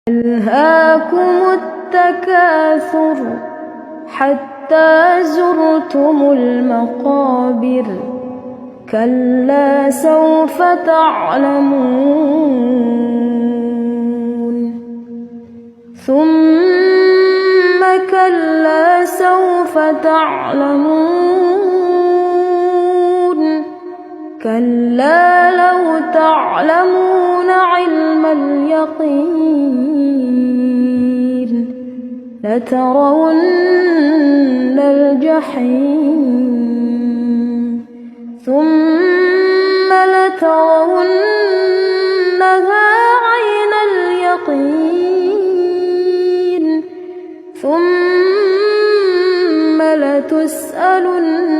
ألهاكم التكاثر حتى زرتم المقابر كلا سوف تعلمون ثم كلا سوف تعلمون كلا لو تعلمون علم اليقين لترون الجحيم ثم لترونها عين اليقين ثم لتسألن